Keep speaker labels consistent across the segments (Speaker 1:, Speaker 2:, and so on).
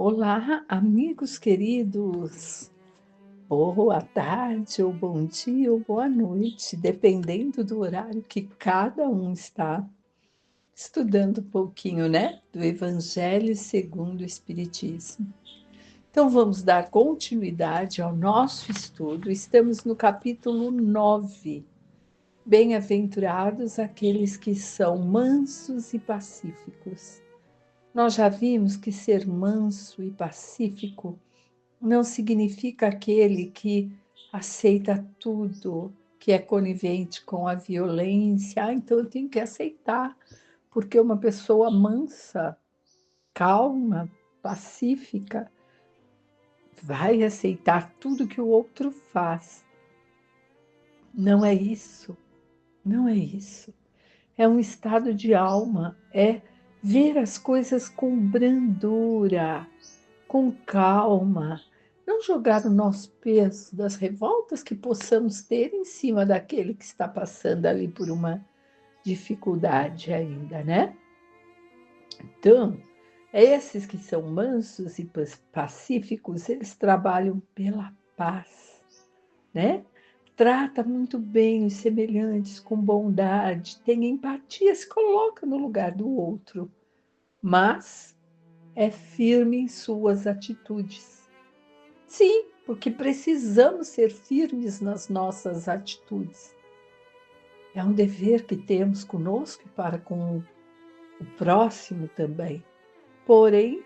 Speaker 1: Olá, amigos queridos. Boa tarde, ou bom dia, ou boa noite, dependendo do horário que cada um está estudando um pouquinho, né? Do Evangelho segundo o Espiritismo. Então, vamos dar continuidade ao nosso estudo. Estamos no capítulo 9. Bem-aventurados aqueles que são mansos e pacíficos. Nós já vimos que ser manso e pacífico não significa aquele que aceita tudo, que é conivente com a violência. Então eu tenho que aceitar, porque uma pessoa mansa, calma, pacífica, vai aceitar tudo que o outro faz. Não é isso, não é isso. É um estado de alma, é ver as coisas com brandura, com calma, não jogar o nosso peso das revoltas que possamos ter em cima daquele que está passando ali por uma dificuldade ainda, né? Então, esses que são mansos e pacíficos, eles trabalham pela paz, né? Trata muito bem os semelhantes com bondade, tem empatia, se coloca no lugar do outro, mas é firme em suas atitudes. Sim, porque precisamos ser firmes nas nossas atitudes. É um dever que temos conosco e para com o próximo também. Porém,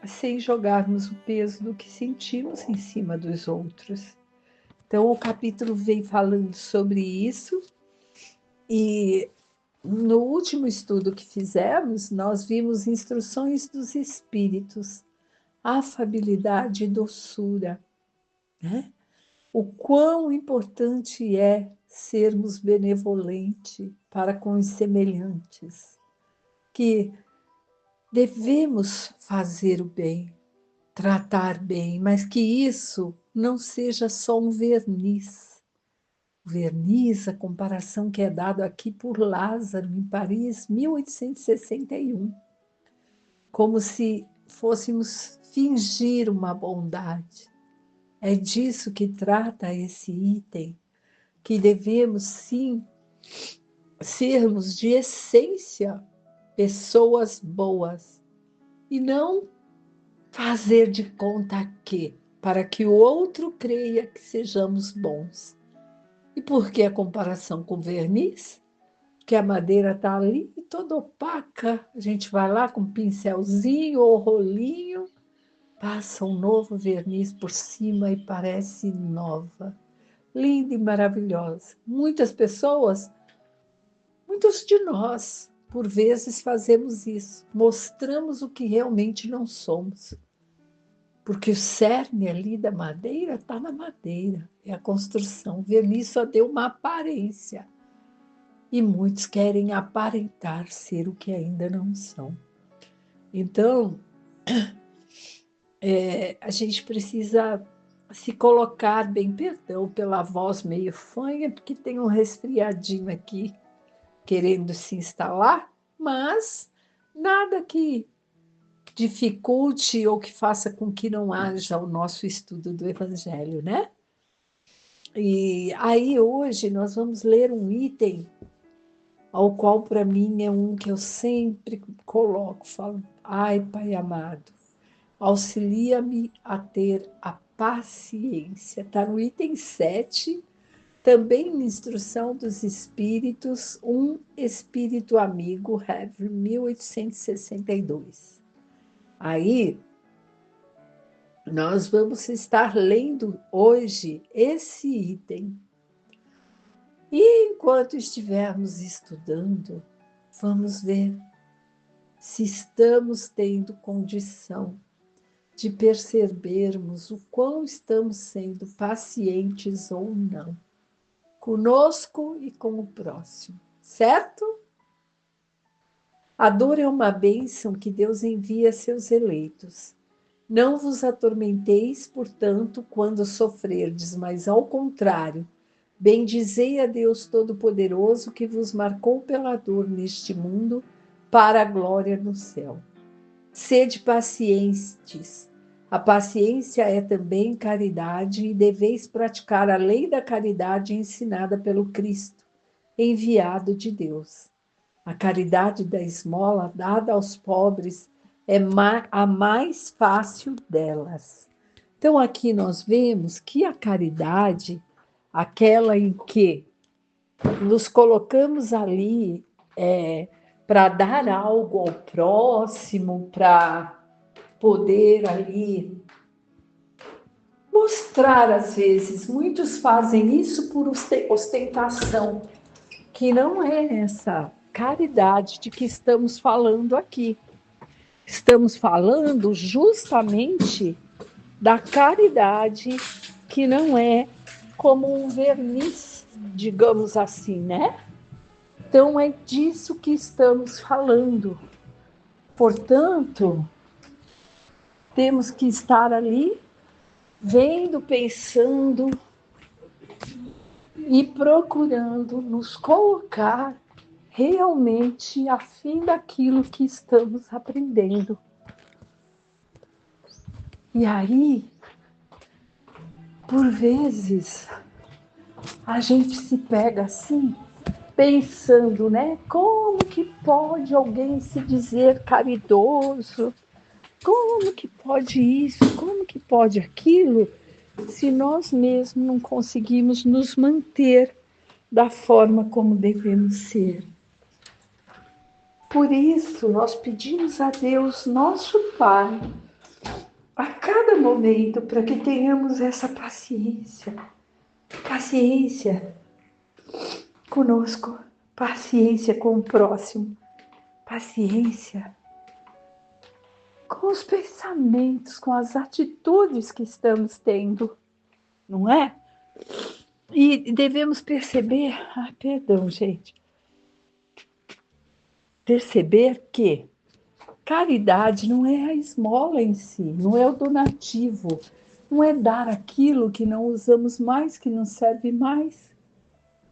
Speaker 1: sem jogarmos o peso do que sentimos em cima dos outros. Então, o capítulo vem falando sobre isso e no último estudo que fizemos, nós vimos instruções dos espíritos, afabilidade e doçura, né? O quão importante é sermos benevolentes para com os semelhantes, que devemos fazer o bem, tratar bem, mas que isso não seja só um verniz. O verniz, a comparação que é dado aqui por Lázaro, em Paris, 1861, como se fôssemos fingir uma bondade. É disso que trata esse item, que devemos sim sermos de essência pessoas boas e não fazer de conta que, para que o outro creia que sejamos bons. E por que a comparação com verniz? Que a madeira está ali toda opaca, a gente vai lá com um pincelzinho ou rolinho, passa um novo verniz por cima e parece nova, linda e maravilhosa. Muitos de nós, por vezes, fazemos isso, mostramos o que realmente não somos. Porque o cerne ali da madeira está na madeira, é a construção. O verniz só deu uma aparência. E muitos querem aparentar ser o que ainda não são. Então, a gente precisa se colocar bem, perdão pela voz meio fanha, porque tem um resfriadinho aqui querendo se instalar, mas nada que dificulte ou que faça com que não haja o nosso estudo do Evangelho, né? E aí hoje nós vamos ler um item ao qual para mim é um que eu sempre coloco, falo, ai Pai amado, auxilia-me a ter a paciência. Está no item 7, também em Instrução dos Espíritos, um Espírito Amigo, Heaven, 1862. Aí, nós vamos estar lendo hoje esse item. E enquanto estivermos estudando, vamos ver se estamos tendo condição de percebermos o quão estamos sendo pacientes ou não, conosco e com o próximo, certo? A dor é uma bênção que Deus envia a seus eleitos. Não vos atormenteis, portanto, quando sofrerdes, mas ao contrário, bendizei a Deus Todo-Poderoso que vos marcou pela dor neste mundo para a glória no céu. Sede pacientes, A paciência é também caridade e deveis praticar a lei da caridade ensinada pelo Cristo, enviado de Deus. A caridade da esmola dada aos pobres é a mais fácil delas. Então, aqui nós vemos que a caridade, aquela em que nos colocamos ali para dar algo ao próximo, para poder ali mostrar, às vezes, muitos fazem isso por ostentação, que não é essa caridade de que estamos falando aqui. Estamos falando justamente da caridade que não é como um verniz, digamos assim, né? Então é disso que estamos falando. Portanto, temos que estar ali vendo, pensando e procurando nos colocar realmente a fim daquilo que estamos aprendendo. E aí, por vezes, a gente se pega assim, pensando, né? Como que pode alguém se dizer caridoso? Como que pode isso? Como que pode aquilo? Se nós mesmos não conseguimos nos manter da forma como devemos ser. Por isso, nós pedimos a Deus, nosso Pai, a cada momento, para que tenhamos essa paciência. Paciência conosco, paciência com o próximo, paciência com os pensamentos, com as atitudes que estamos tendo, não é? E devemos perceber, perdão, gente, perceber que caridade não é a esmola em si, não é o donativo, não é dar aquilo que não usamos mais, que não serve mais.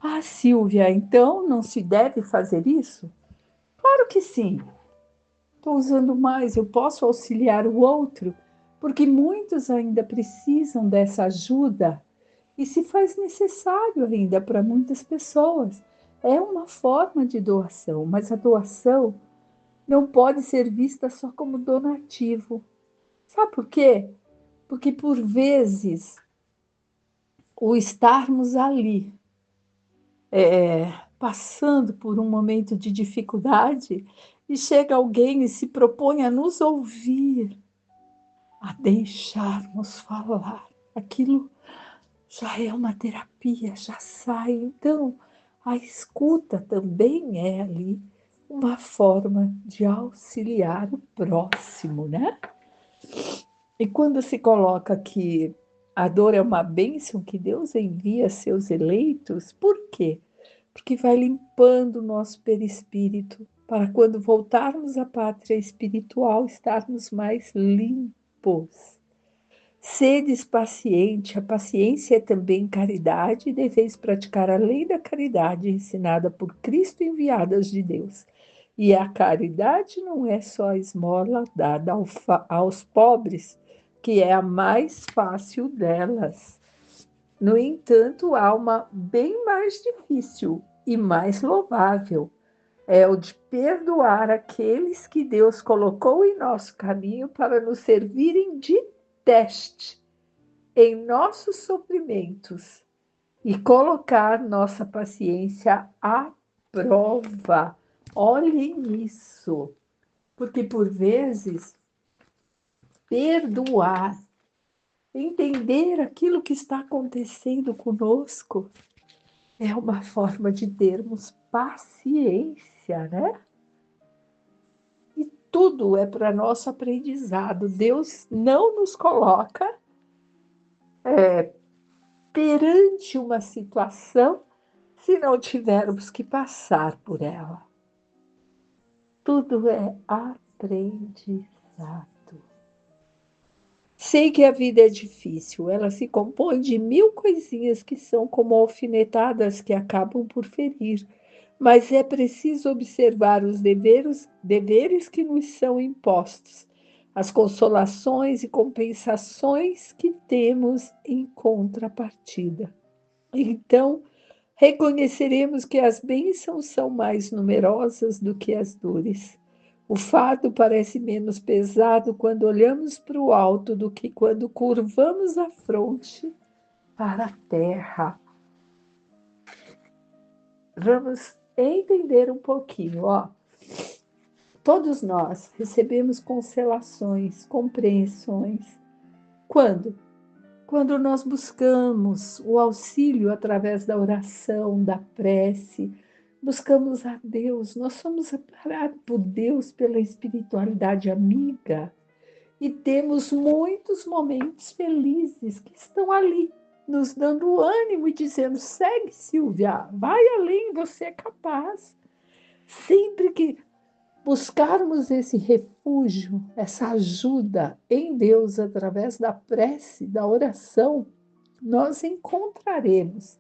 Speaker 1: Ah, Silvia, então não se deve fazer isso? Claro que sim. Estou usando mais, eu posso auxiliar o outro, porque muitos ainda precisam dessa ajuda e se faz necessário ainda para muitas pessoas. É uma forma de doação, mas a doação não pode ser vista só como donativo. Sabe por quê? Porque por vezes o estarmos ali, passando por um momento de dificuldade, e chega alguém e se propõe a nos ouvir, a deixarmos falar. Aquilo já é uma terapia, já sai. Então, a escuta também é ali uma forma de auxiliar o próximo, né? E quando se coloca que a dor é uma bênção que Deus envia a seus eleitos, por quê? Porque vai limpando o nosso perispírito, para quando voltarmos à pátria espiritual, estarmos mais limpos. Sedes paciente, a paciência é também caridade, e deveis praticar a lei da caridade ensinada por Cristo enviadas de Deus. E a caridade não é só a esmola dada aos pobres, que é a mais fácil delas. No entanto, há uma bem mais difícil e mais louvável. É o de perdoar aqueles que Deus colocou em nosso caminho para nos servirem de teste em nossos sofrimentos e colocar nossa paciência à prova. Olhem nisso, porque por vezes perdoar, entender aquilo que está acontecendo conosco é uma forma de termos paciência, né? E tudo é para nosso aprendizado. Deus não nos coloca perante uma situação se não tivermos que passar por ela. Tudo é aprendizado. Sei que a vida é difícil, ela se compõe de mil coisinhas que são como alfinetadas que acabam por ferir, mas é preciso observar os deveres que nos são impostos, as consolações e compensações que temos em contrapartida. Então, reconheceremos que as bênçãos são mais numerosas do que as dores. O fardo parece menos pesado quando olhamos para o alto do que quando curvamos a fronte para a terra. Vamos entender um pouquinho, ó. Todos nós recebemos consolações, compreensões. Quando? Quando nós buscamos o auxílio através da oração, da prece, buscamos a Deus, nós somos amparados por Deus pela espiritualidade amiga e temos muitos momentos felizes que estão ali, nos dando ânimo e dizendo: segue, Silvia, vai além, você é capaz. Sempre que buscarmos esse refúgio, essa ajuda em Deus através da prece, da oração, nós encontraremos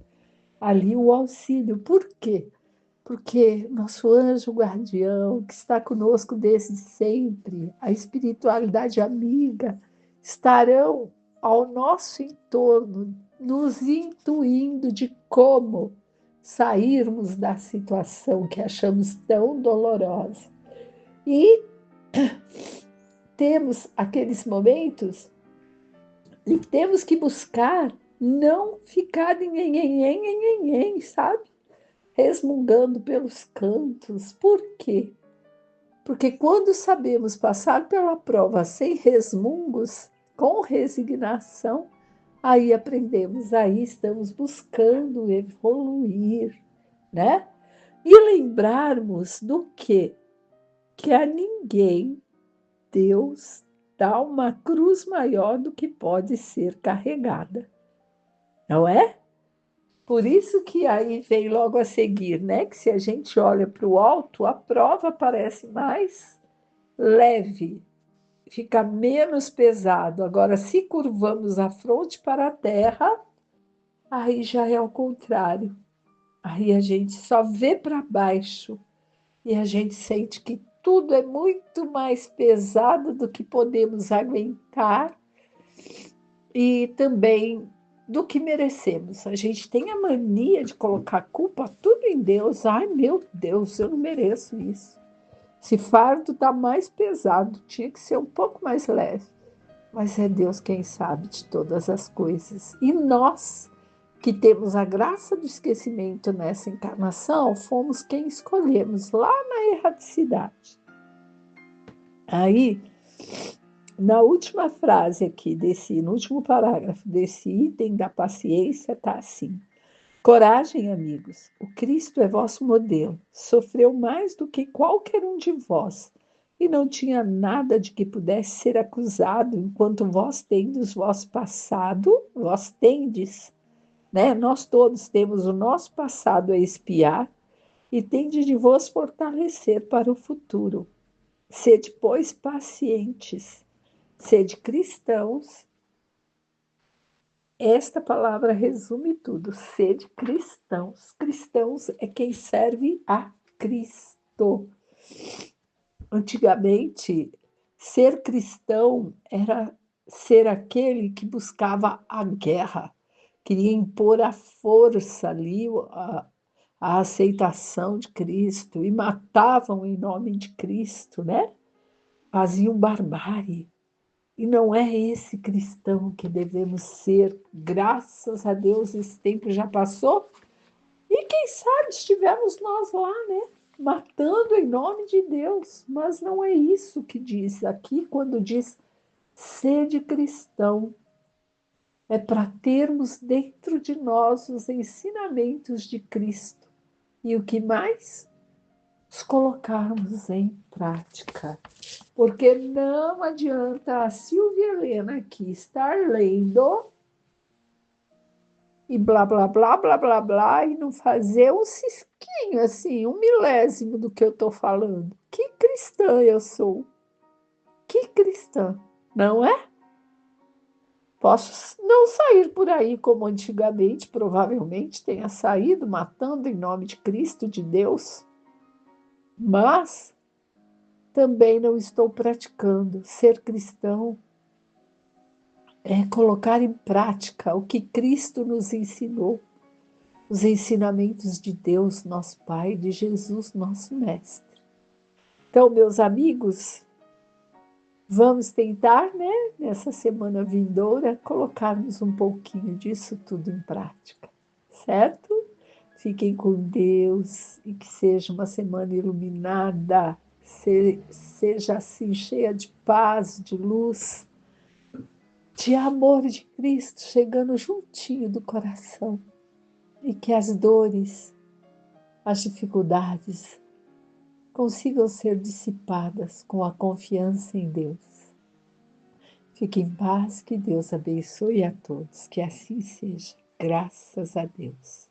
Speaker 1: ali o auxílio. Por quê? Porque nosso anjo guardião, que está conosco desde sempre, a espiritualidade amiga, estarão ao nosso entorno, nos intuindo de como sairmos da situação que achamos tão dolorosa. E temos aqueles momentos e temos que buscar não ficar sabe? Resmungando pelos cantos. Por quê? Porque quando sabemos passar pela prova sem resmungos, com resignação, aí aprendemos, aí estamos buscando evoluir, né? E lembrarmos do quê? Que a ninguém Deus dá uma cruz maior do que pode ser carregada, não é? Por isso que aí vem logo a seguir, né? Que se a gente olha para o alto, a prova parece mais leve, fica menos pesado. Agora, se curvamos a fronte para a terra, aí já é ao contrário. Aí a gente só vê para baixo e a gente sente que tudo é muito mais pesado do que podemos aguentar e também do que merecemos. A gente tem a mania de colocar culpa tudo em Deus. Ai, meu Deus, eu não mereço isso. Esse fardo está mais pesado, tinha que ser um pouco mais leve. Mas é Deus quem sabe de todas as coisas. E nós, que temos a graça do esquecimento nessa encarnação, fomos quem escolhemos lá na erradicidade. Aí, na última frase aqui, no último parágrafo desse item da paciência, está assim: coragem, amigos, o Cristo é vosso modelo, sofreu mais do que qualquer um de vós, e não tinha nada de que pudesse ser acusado, enquanto vós tendes vosso passado, vós tendes, né? Nós todos temos o nosso passado a expiar, e tendes de vos fortalecer para o futuro. Sede, pois, pacientes, sede cristãos. Esta palavra resume tudo. Sede cristãos. Cristãos é quem serve a Cristo. Antigamente, ser cristão era ser aquele que buscava a guerra, queria impor à força ali a aceitação de Cristo e matavam em nome de Cristo, né? Faziam barbárie. E não é esse cristão que devemos ser. Graças a Deus, esse tempo já passou. E quem sabe estivemos nós lá, né? Matando em nome de Deus. Mas não é isso que diz aqui quando diz sede cristão. É para termos dentro de nós os ensinamentos de Cristo. E o que mais? Os colocarmos em prática. Porque não adianta a Silvia Helena aqui estar lendo e blá, blá, blá, blá, blá, blá, e não fazer um cisquinho, assim, um milésimo do que eu estou falando. Que cristã eu sou. Que cristã, não é? Posso não sair por aí como antigamente, provavelmente tenha saído matando em nome de Cristo, de Deus, mas também não estou praticando. Ser cristão é colocar em prática o que Cristo nos ensinou, os ensinamentos de Deus, nosso Pai, de Jesus, nosso Mestre. Então, meus amigos, vamos tentar, né, nessa semana vindoura, colocarmos um pouquinho disso tudo em prática, certo? Fiquem com Deus e que seja uma semana iluminada, seja assim cheia de paz, de luz, de amor de Cristo chegando juntinho do coração e que as dores, as dificuldades consigam ser dissipadas com a confiança em Deus. Fique em paz, que Deus abençoe a todos, que assim seja, graças a Deus.